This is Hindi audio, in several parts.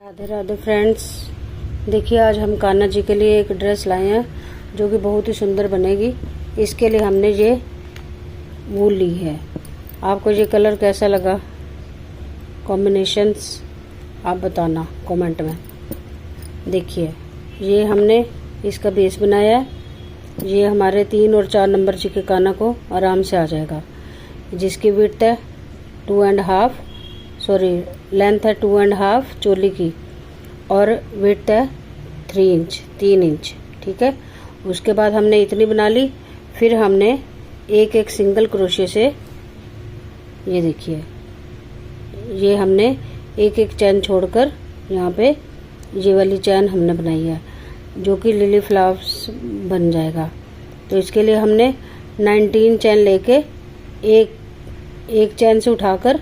राधे राधे फ्रेंड्स। देखिए आज हम कान्हा जी के लिए एक ड्रेस लाए हैं जो कि बहुत ही सुंदर बनेगी। इसके लिए हमने ये वूल ली है। आपको ये कलर कैसा लगा, कॉम्बिनेशंस आप बताना कमेंट में। देखिए ये हमने इसका बेस बनाया है। ये हमारे 3 और 4 नंबर जी के कान्हा को आराम से आ जाएगा। जिसकी विड्थ है 2.5, लेंथ है 2.5 चोली की, और विड्थ है 3 इंच। ठीक है। उसके बाद हमने इतनी बना ली। फिर हमने एक सिंगल क्रोशे से, ये देखिए, ये हमने एक चैन छोड़कर यहाँ पे ये वाली चैन हमने बनाई है जो कि लिली फ्लावर्स बन जाएगा। तो इसके लिए हमने 19 चैन लेके एक चैन से उठाकर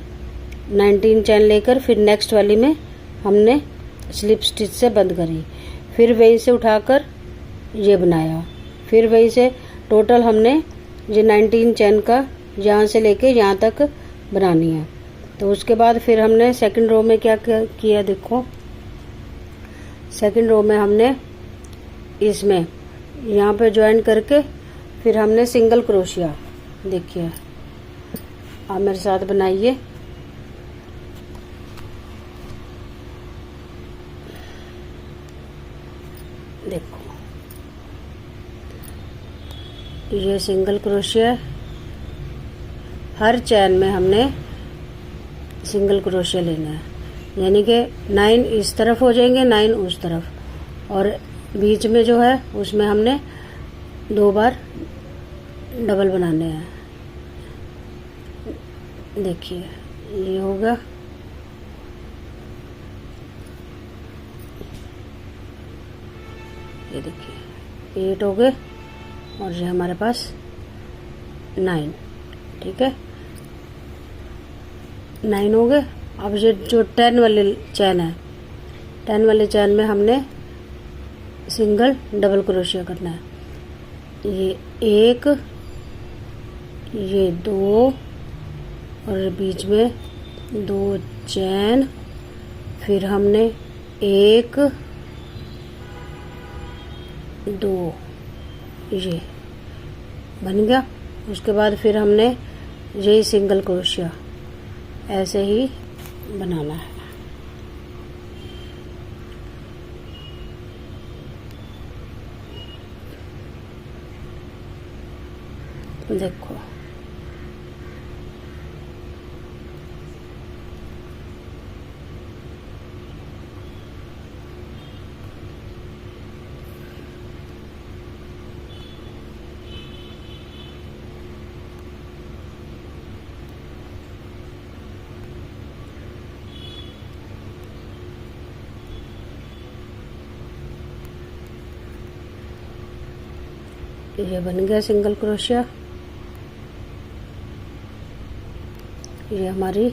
19 चैन लेकर फिर नेक्स्ट वाली में हमने स्लिप स्टिच से बंद करी। फिर वहीं से उठाकर ये बनाया। फिर वहीं से टोटल हमने ये 19 चैन का यहाँ से लेके यहाँ तक बनानी है। तो उसके बाद फिर हमने सेकंड रो में क्या किया, देखो सेकंड रो में हमने इसमें यहाँ पे ज्वाइन करके फिर हमने सिंगल क्रोशिया, देखिए आप मेरे साथ बनाइए। देखो ये सिंगल क्रोशिया, हर चैन में हमने सिंगल क्रोशिया लेना है, यानी कि 9 इस तरफ हो जाएंगे, 9 उस तरफ, और बीच में जो है उसमें हमने 2 बार डबल बनाने हैं। देखिए ये होगा, ये देखिए 8 हो गए और ये हमारे पास 9। ठीक है, 9 हो गए। अब ये जो 10 वाली चैन है, 10 वाली चैन में हमने सिंगल डबल क्रोशिया करना है। ये 1, ये 2 और बीच में 2 चैन, फिर हमने 1 2, ये बन गया। उसके बाद फिर हमने यही सिंगल क्रोशिया ऐसे ही बनाना है। देखो ये बन गया सिंगल क्रोशिया। ये हमारी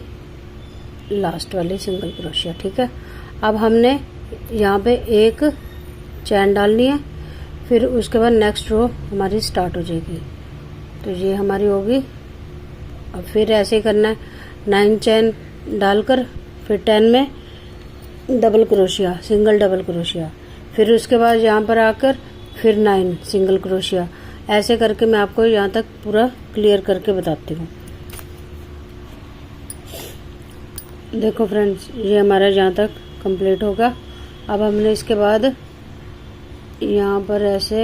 लास्ट वाली सिंगल क्रोशिया। ठीक है, अब हमने यहाँ पे एक चैन डालनी है, फिर उसके बाद नेक्स्ट रो हमारी स्टार्ट हो जाएगी। तो ये हमारी होगी। अब फिर ऐसे ही करना है, 9 चैन डालकर फिर 10 में double crochet, single double crochet, फिर उसके बाद यहाँ पर आकर फिर 9 सिंगल क्रोशिया। ऐसे करके मैं आपको यहाँ तक पूरा क्लियर करके बताती हूँ। देखो फ्रेंड्स, ये हमारा यहाँ तक कंप्लीट होगा। अब हमने इसके बाद यहाँ पर ऐसे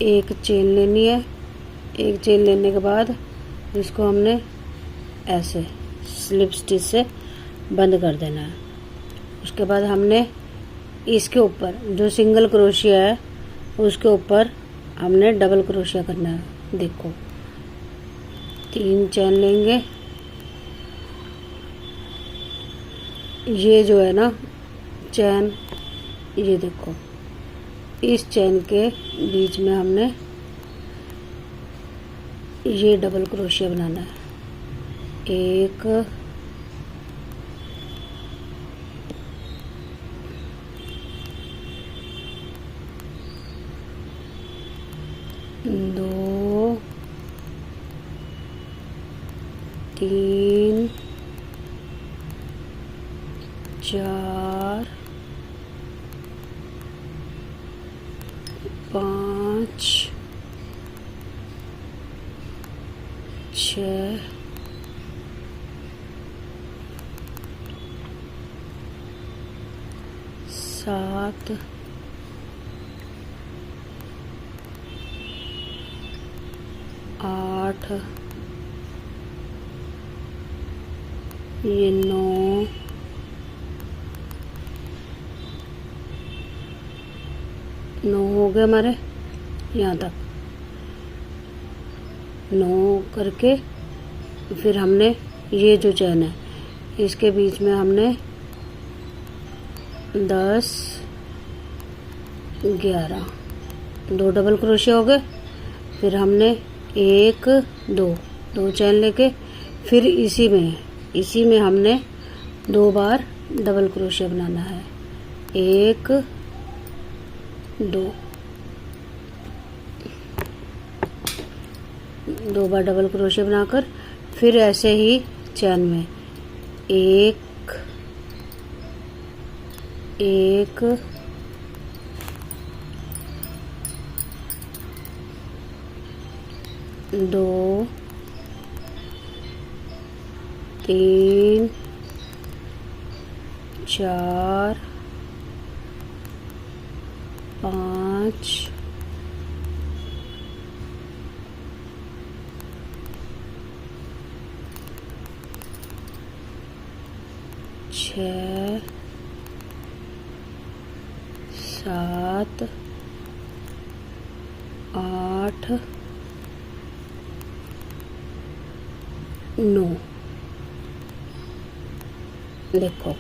एक चेन लेनी है। एक चेन लेने के बाद इसको हमने ऐसे स्लिप स्टिच से बंद कर देना है। उसके बाद हमने इसके ऊपर जो सिंगल क्रोशिया है उसके ऊपर हमने डबल क्रोशिया करना है। देखो 3 चैन लेंगे। ये जो है ना चैन, ये देखो इस चैन के बीच में हमने ये डबल क्रोशिया बनाना है। 1 2 3 4 5 6 7 8 ये 9 हो गए हमारे यहाँ तक। 9 करके फिर हमने ये जो चैन है इसके बीच में हमने 10 11 2 डबल क्रोशिया हो गए। फिर हमने 1 2 चैन लेके फिर इसी में हमने 2 बार डबल क्रोशिया बनाना है। 1 2 बार डबल क्रोशिया बनाकर फिर ऐसे ही चैन में 1 2 3 4 5 6 7 8 9। देखो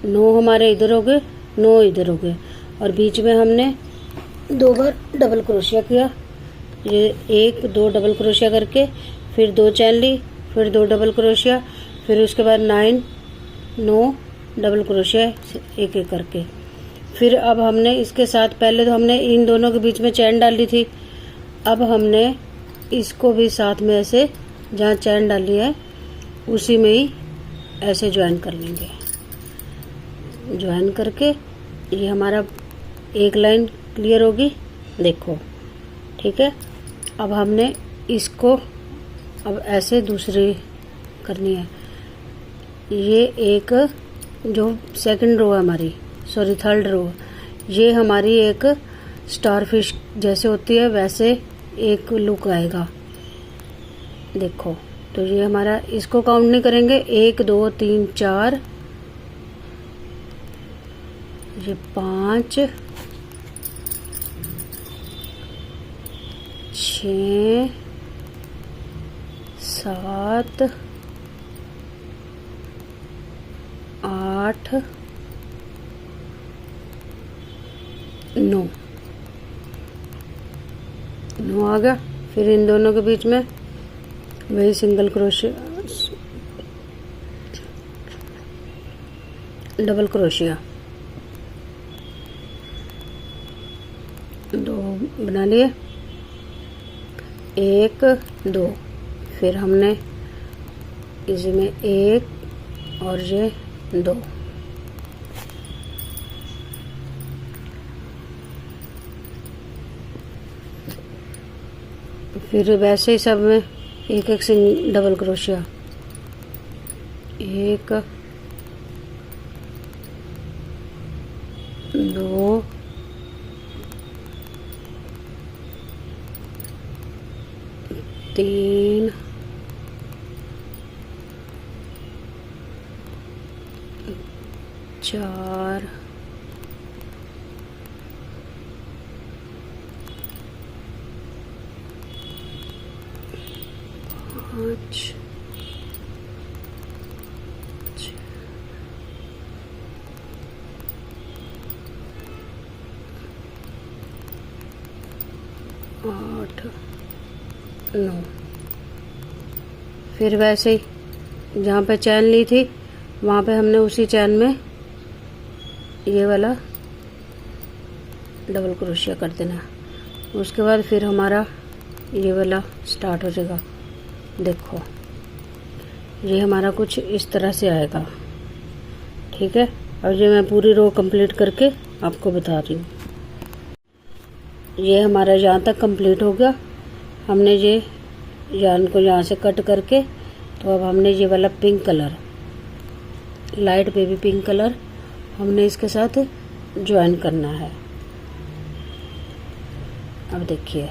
9 हमारे इधर हो गए, 9 इधर हो गए और बीच में हमने 2 बार डबल क्रोशिया किया। ये 1 2 डबल क्रोशिया करके फिर 2 चैन ली, फिर 2 डबल क्रोशिया, फिर उसके बाद 9 डबल क्रोशिया एक एक करके। फिर अब हमने इसके साथ पहले तो हमने इन दोनों के बीच में चैन डाली थी, अब हमने इसको भी साथ में ऐसे जहाँ चैन डाली है उसी में ही ऐसे ज्वाइन कर लेंगे। ज्वाइन करके ये हमारा एक लाइन क्लियर होगी। देखो ठीक है। अब हमने इसको अब ऐसे दूसरी करनी है। ये एक जो सेकंड रो है हमारी, सॉरी थर्ड रो, ये हमारी एक स्टार फिश जैसे होती है वैसे एक लुक आएगा। देखो तो ये हमारा, इसको काउंट नहीं करेंगे, 1 2 3 4, ये 5 6 7 8 9 आ गया। फिर इन दोनों के बीच में वही सिंगल क्रोशिया डबल क्रोशिया 2 बना लिए, 1 2, फिर हमने इसी में 1 और ये 2, फिर वैसे ही सब में एक एक सिंगल डबल क्रोशिया, 1 2 3 4 5 8 9। फिर वैसे ही जहाँ पे चैन ली थी वहाँ पे हमने उसी चैन में ये वाला डबल क्रोशिया कर देना। उसके बाद फिर हमारा ये वाला स्टार्ट हो जाएगा। देखो ये हमारा कुछ इस तरह से आएगा। ठीक है। अब ये मैं पूरी रो कंप्लीट करके आपको बता रही हूँ। ये हमारा यहाँ तक कंप्लीट हो गया। हमने ये यार्न को यहाँ से कट करके, तो अब हमने ये वाला pink colour, light baby pink colour हमने इसके साथ ज्वाइन करना है। अब देखिए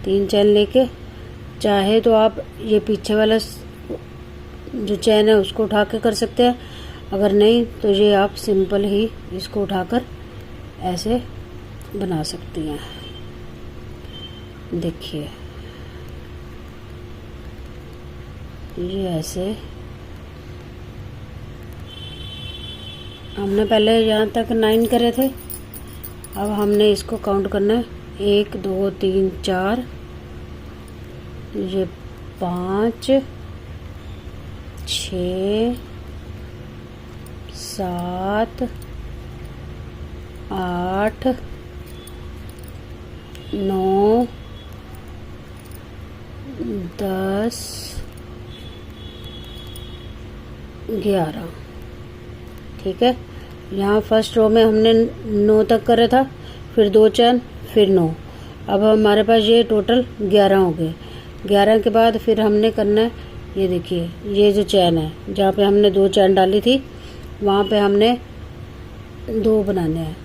3 चैन लेके, चाहे तो आप ये पीछे वाला जो चैन है उसको उठा के कर सकते हैं, अगर नहीं तो ये आप सिंपल ही इसको उठाकर ऐसे बना सकती हैं। देखिए ये ऐसे हमने पहले यहाँ तक 9 करे थे। अब हमने इसको काउंट करना है 1 2 3 4, ये 5 6 7 8 9 10 11। ठीक है। यहाँ फर्स्ट रो में हमने 9 तक करे था, फिर 2 चैन, फिर 9। अब हमारे पास ये टोटल 11 हो गए। 11 के बाद फिर हमने करना है, ये देखिए ये जो चैन है जहाँ पे हमने 2 चैन डाली थी, वहाँ पे हमने 2 बनाने हैं।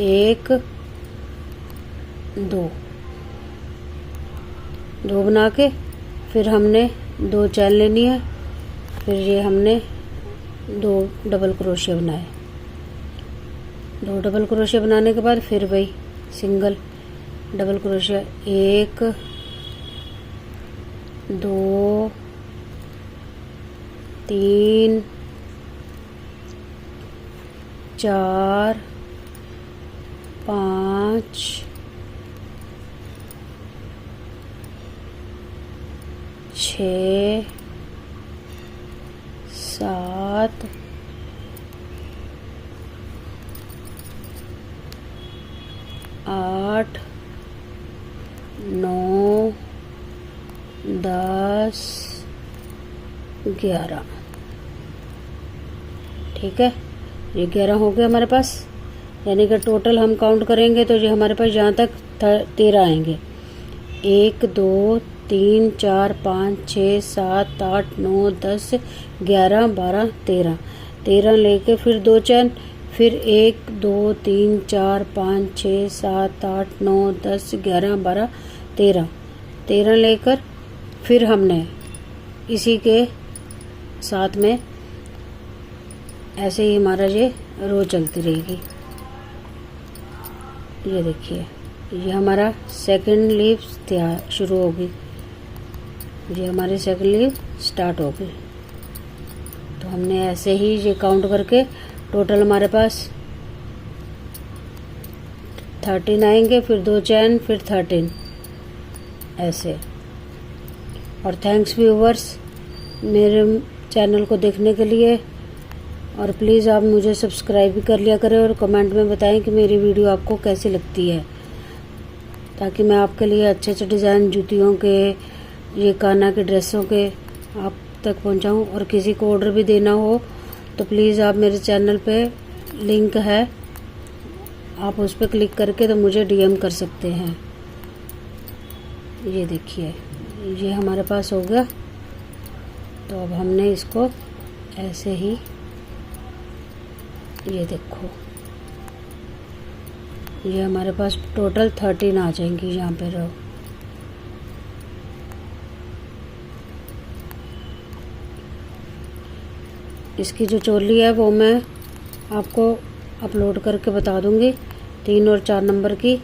1 2 2 बना के फिर हमने 2 चैन लेनी है। फिर ये हमने 2 डबल क्रोशिया बनाए। 2 डबल क्रोशिया बनाने के बाद फिर वही सिंगल डबल क्रोशिया, 1 2 3 4 5 6 7 8 9 10 11। ठीक है। ये 11 हो गए हमारे पास, यानी कि टोटल हम काउंट करेंगे तो ये हमारे पास यहाँ तक 13 आएंगे। 1 2 3 4 5 6 7 8 9 10 11 12 13। 13 लेके फिर 2 चैन, फिर 1 2 3 4 5 6 7 8 9 10 11 12 13। 13 लेकर फिर हमने इसी के साथ में ऐसे ही हमारा ये रो चलती रहेगी। ये देखिए ये हमारा सेकंड लीव तैयार शुरू होगी। ये हमारी सेकंड लीव स्टार्ट हो गई। तो हमने ऐसे ही ये काउंट करके टोटल हमारे पास 13 आएंगे, फिर 2 चैन, फिर 13 ऐसे। और थैंक्स व्यूअर्स मेरे चैनल को देखने के लिए, और प्लीज़ आप मुझे सब्सक्राइब भी कर लिया करें और कमेंट में बताएं कि मेरी वीडियो आपको कैसी लगती है, ताकि मैं आपके लिए अच्छे अच्छे डिज़ाइन जूतियों के, ये काना के ड्रेसों के आप तक पहुंचाऊं। और किसी को ऑर्डर भी देना हो तो प्लीज़ आप मेरे चैनल पे लिंक है, आप उस पर क्लिक करके तो मुझे डीएम कर सकते हैं। ये देखिए ये हमारे पास हो गया। तो अब हमने इसको ऐसे ही, ये देखो ये हमारे पास टोटल 13 आ जाएंगी यहाँ पे रो। इसकी जो चोली है वो मैं आपको अपलोड करके बता दूंगी, 3 और 4 नंबर की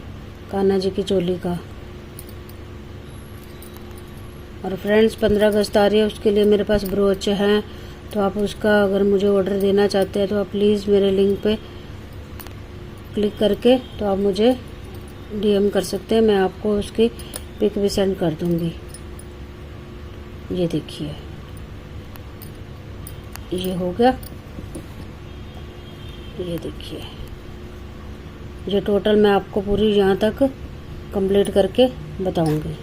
कान्हा जी की चोली का। और फ्रेंड्स 15 अगस्त आ रही है, उसके लिए मेरे पास ब्रोच हैं, तो आप उसका अगर मुझे ऑर्डर देना चाहते हैं तो आप प्लीज़ मेरे लिंक पे क्लिक करके तो आप मुझे डीएम कर सकते हैं, मैं आपको उसकी पिक भी सेंड कर दूंगी। ये देखिए ये हो गया। ये देखिए ये टोटल मैं आपको पूरी यहाँ तक कंप्लीट करके बताऊंगी।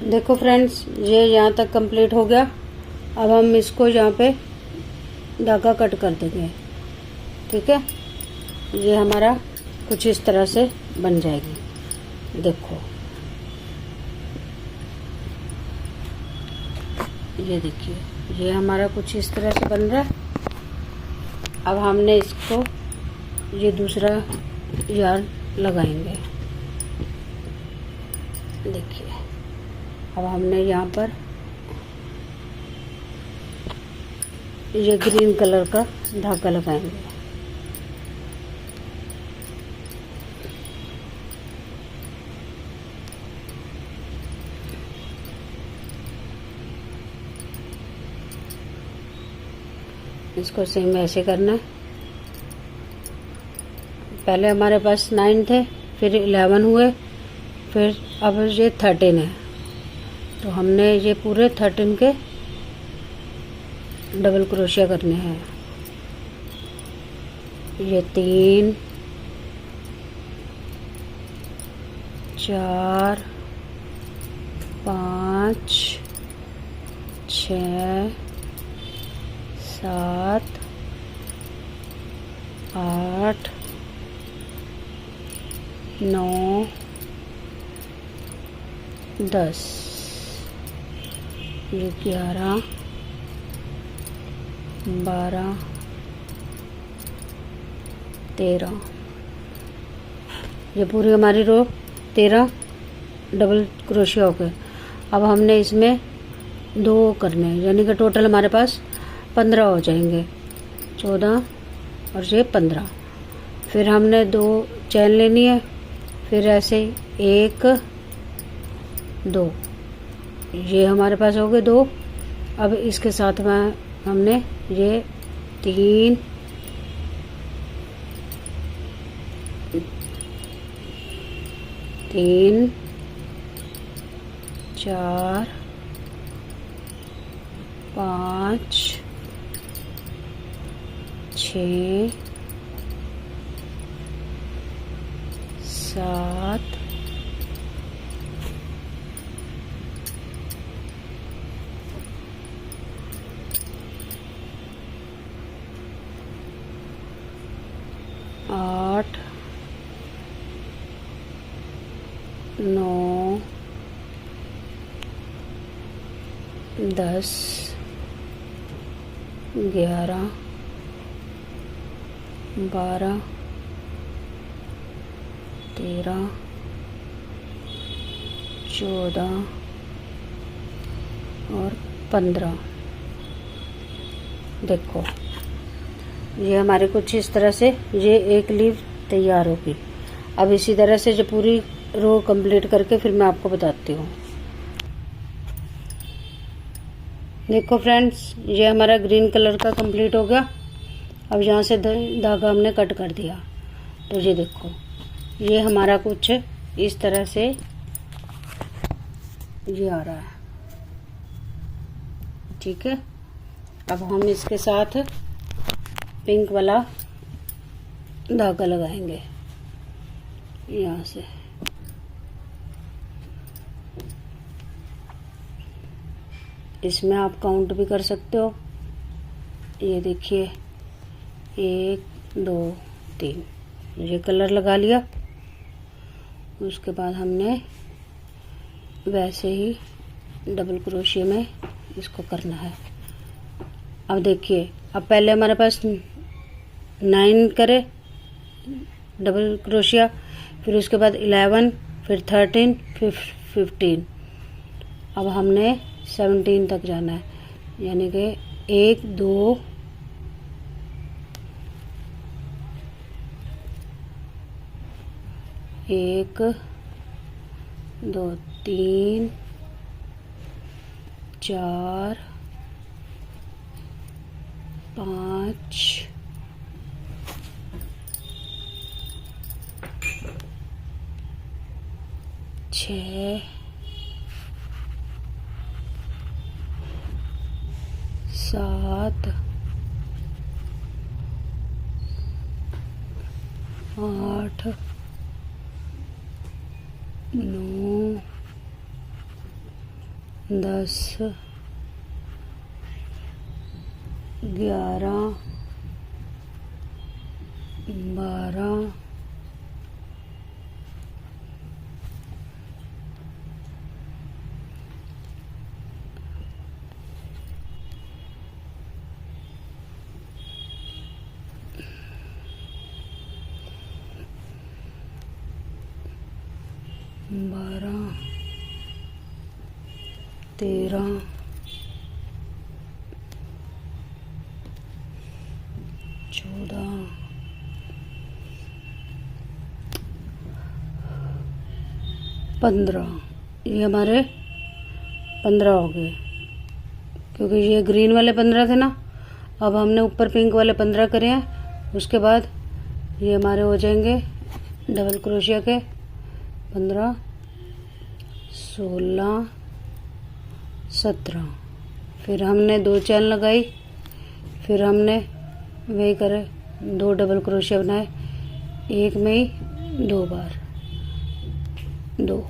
देखो फ्रेंड्स, ये यहाँ तक कंप्लीट हो गया। अब हम इसको यहाँ पे धागा कट कर देंगे। ठीक है, ये हमारा कुछ इस तरह से बन जाएगी। देखो, ये देखिए, ये हमारा कुछ इस तरह से बन रहा है। अब हमने इसको ये दूसरा यार्न लगाएंगे। देखिए, अब हमने यहाँ पर ये ग्रीन कलर का धागा लगाएंगे। इसको सेम ऐसे करना है। पहले हमारे पास 9 थे, फिर 11 हुए, फिर अब ये 13 है। तो हमने ये पूरे 13 के डबल क्रोशिया करने हैं। ये 3 4 5 6 7 8 9 10, ये 11 12 13, ये पूरी हमारी रो 13 डबल क्रोशिया हो गए। अब हमने इसमें 2 करने हैं, यानी कि टोटल हमारे पास 15 हो जाएंगे। 14 और ये 15। फिर हमने 2 चैन लेनी है, फिर ऐसे 1 2, ये हमारे पास हो गए 2। अब इसके साथ में हमने ये 3 3 4 5 6 7 8 9 10 11 12 13 14 और 15। देखो, ये हमारे कुछ इस तरह से ये एक लीव तैयार होगी। अब इसी तरह से जो पूरी रो कंप्लीट करके फिर मैं आपको बताती हूँ। देखो फ्रेंड्स, ये हमारा ग्रीन कलर का कंप्लीट हो गया। अब यहाँ से धागा हमने कट कर दिया। तो ये देखो, ये हमारा कुछ इस तरह से ये आ रहा है। ठीक है, अब हम इसके साथ पिंक वाला धागा लगाएंगे यहाँ से। इसमें आप काउंट भी कर सकते हो। ये देखिए, 1 2 3, ये कलर लगा लिया। उसके बाद हमने वैसे ही डबल क्रोशिया में इसको करना है। अब देखिए, अब पहले हमारे पास 9 करे डबल क्रोशिया, फिर उसके बाद 11, फिर 13, फिर 15। अब हमने 17 तक जाना है, यानी कि 1 2 1 2 3 4 5 6 7 8 9 10, 11, 12, 12, 13, 14, 15। ये हमारे 15 हो गए, क्योंकि ये ग्रीन वाले 15 थे ना। अब हमने ऊपर पिंक वाले 15 करे हैं। उसके बाद ये हमारे हो जाएंगे डबल क्रोशिया के 15, 16, 17। फिर हमने 2 चैन लगाई, फिर हमने वही करे 2 डबल क्रोशिया बनाए, एक में ही 2 बार 2।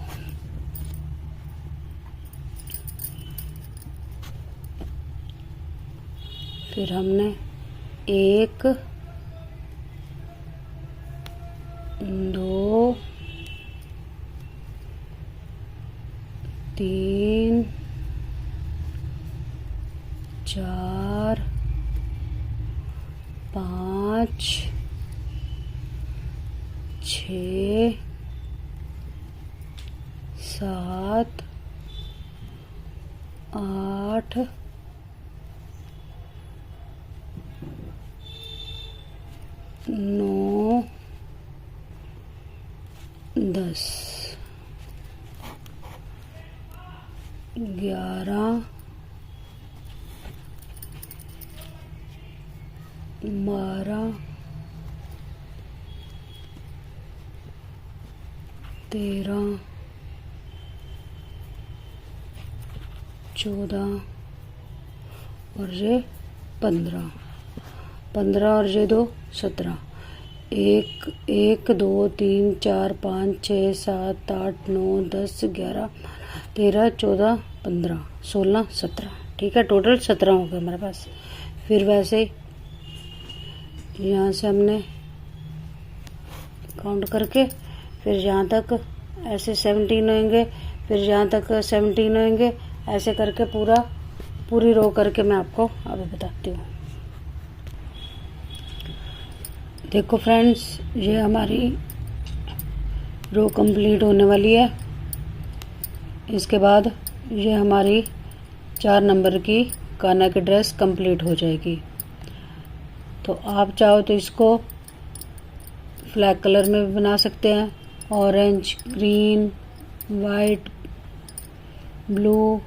फिर हमने 1, 2, 3, 4, 5, 6, 7, 8, 9, 10, 11, 12, 13, 14 और ये 15। 15 और ये 2 17। 1 2 3 4 5 6 7 8 9 10 11 13 14 15 16 17। ठीक है, टोटल 17 हो गए हमारे पास। फिर वैसे ही यहाँ से हमने काउंट करके फिर यहाँ तक ऐसे 17 होंगे, फिर यहाँ तक 17 होंगे, ऐसे करके पूरी रो करके मैं आपको अभी बताती हूँ। देखो फ्रेंड्स, ये हमारी रो कंप्लीट होने वाली है। इसके बाद ये हमारी 4 नंबर की कान्हा की ड्रेस कंप्लीट हो जाएगी। तो आप चाहो तो इसको फ्लैग कलर में भी बना सकते हैं, ऑरेंज, ग्रीन, वाइट, ब्लू,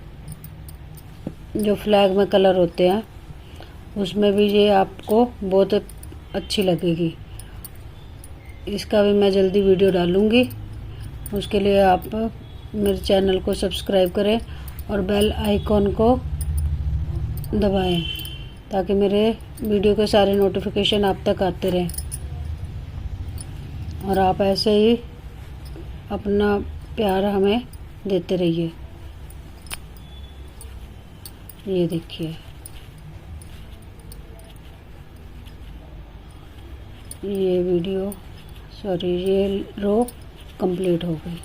जो फ्लैग में कलर होते हैं उसमें भी ये आपको बहुत अच्छी लगेगी। इसका भी मैं जल्दी वीडियो डालूँगी। उसके लिए आप मेरे चैनल को सब्सक्राइब करें और बेल आइकॉन को दबाएं, ताकि मेरे वीडियो के सारे नोटिफिकेशन आप तक आते रहें। और आप ऐसे ही अपना प्यार हमें देते रहिए। ये देखिए, ये रो कंप्लीट हो गई।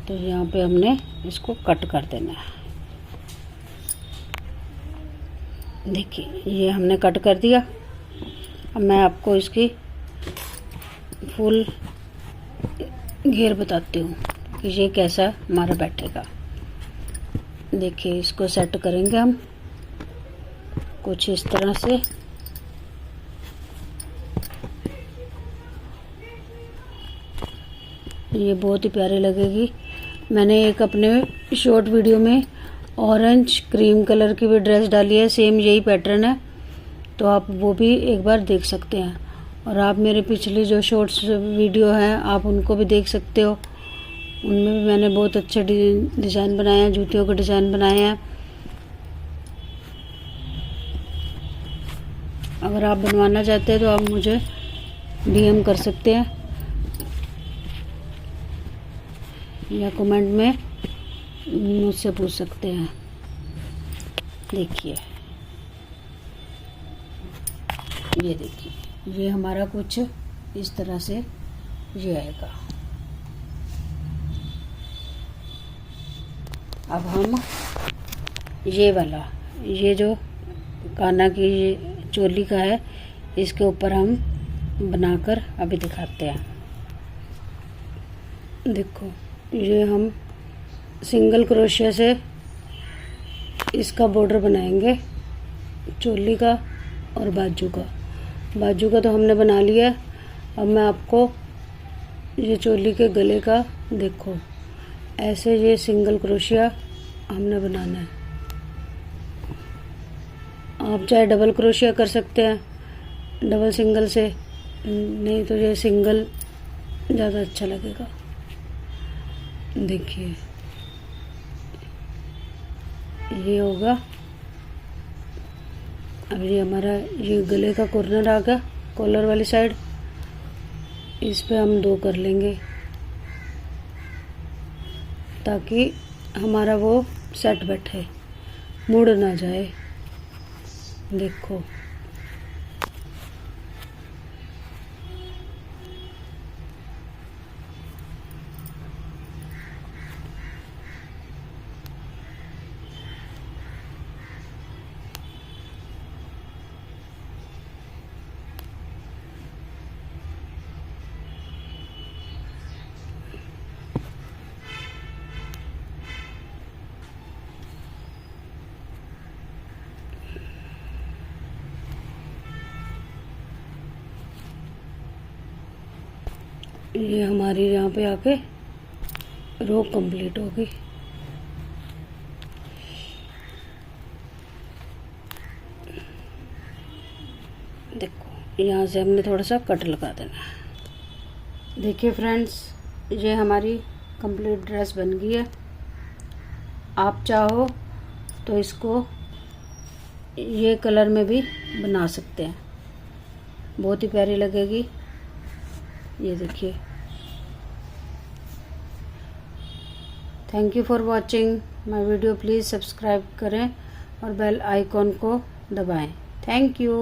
तो यहाँ पे हमने इसको कट कर देना है। देखिए, ये हमने कट कर दिया। अब मैं आपको इसकी फुल घेर बताती हूँ कि ये कैसा हमारा बैठेगा। देखिए, इसको सेट करेंगे हम कुछ इस तरह से। ये बहुत ही प्यारी लगेगी। मैंने एक अपने शॉर्ट वीडियो में ऑरेंज क्रीम कलर की भी ड्रेस डाली है, सेम यही पैटर्न है, तो आप वो भी एक बार देख सकते हैं। और आप मेरे पिछली जो शॉर्ट्स वीडियो हैं आप उनको भी देख सकते हो, उनमें भी मैंने बहुत अच्छे डिज़ाइन बनाए हैं, जूतियों के डिज़ाइन बनाए हैं। अगर आप बनवाना चाहते हैं तो आप मुझे DM कर सकते हैं या कमेंट में मुझसे पूछ सकते हैं। देखिए, ये देखिए, ये हमारा कुछ इस तरह से ये आएगा। अब हम ये वाला, ये जो काना की चोली का है, इसके ऊपर हम बनाकर अभी दिखाते हैं। देखो, ये हम सिंगल क्रोशिया से इसका बॉर्डर बनाएंगे, चोली का और बाजू का। बाजू का तो हमने बना लिया। अब मैं आपको ये चोली के गले का, देखो ऐसे ये सिंगल क्रोशिया हमने बनाना है। आप चाहे डबल क्रोशिया कर सकते हैं, डबल सिंगल से, नहीं तो ये सिंगल ज़्यादा अच्छा लगेगा। देखिए, ये होगा। अब ये हमारा ये गले का कॉर्नर आ गया, कॉलर वाली साइड, इस पे हम 2 कर लेंगे ताकि हमारा वो सेट बैठे, मुड़ ना जाए। देखो, ये हमारी यहाँ पे आके रो कंप्लीट होगी। देखो, यहाँ से हमने थोड़ा सा कट लगा देना है। देखिए फ्रेंड्स, ये हमारी कंप्लीट ड्रेस बन गई है। आप चाहो तो इसको ये कलर में भी बना सकते हैं, बहुत ही प्यारी लगेगी। ये देखिए। Thank you for watching my video. Please subscribe करें और बेल आइकॉन को दबाएं। Thank you.